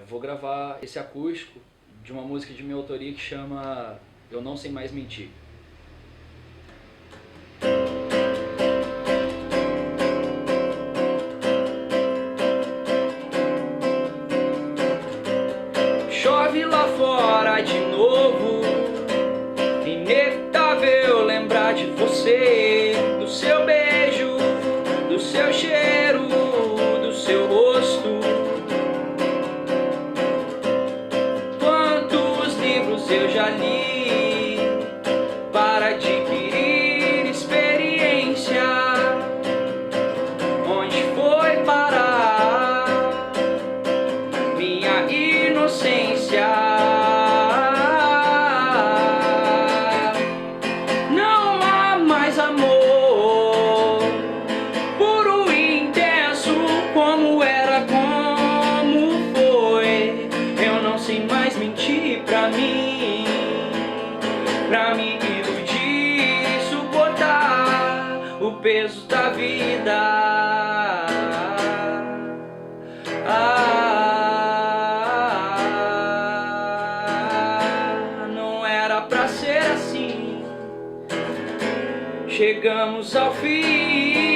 vou gravar esse acústico de uma música de minha autoria que chama Eu Não Sei Mais Mentir. Chove lá fora de novo, inevitável lembrar de você, do seu beijo, do seu cheiro, do seu rosto. Quantos livros eu já li para adquirir experiência? Onde foi parar minha inocência? Não há mais amor puro e intenso como era, como foi. Eu não sei mais mentir pra mim, pra me iludir e suportar o peso da vida. Não era pra ser assim. Chegamos ao fim.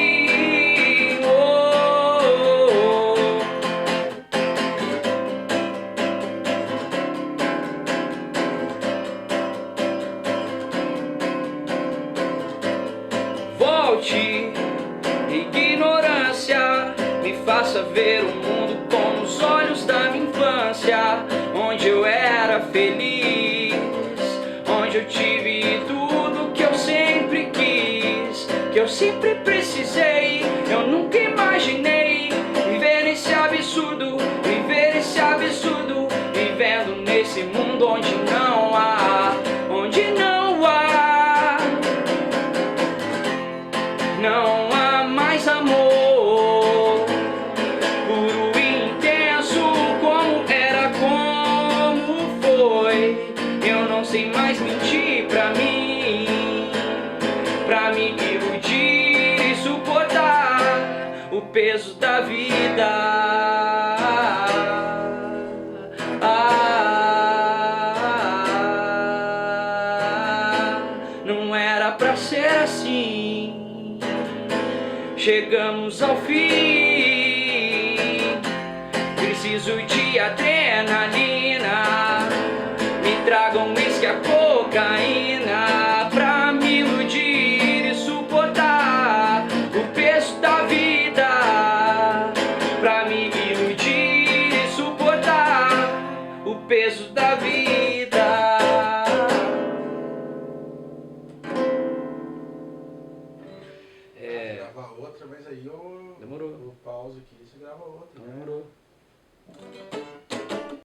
Volte, ignorância, me faça ver o mundo com os olhos da minha infância, onde eu era feliz, onde eu tive tudo que eu sempre quis, que eu sempre precisei. Eu nunca imaginei viver nesse absurdo, vivendo nesse mundo onde não há, não há mais amor puro e intenso como era, como foi. Eu não sei mais mentir pra mim, pra me iludir e suportar o peso da vida. Não era pra ser assim. Chegamos ao fim. Preciso de adrenalina, me tragam uísque, a cocaína, pra me iludir e suportar o peso da vida, pra me iludir e suportar o peso da vida. Grava outra, mas aí eu... Demorou. Eu pauso aqui e você grava outra. Demorou.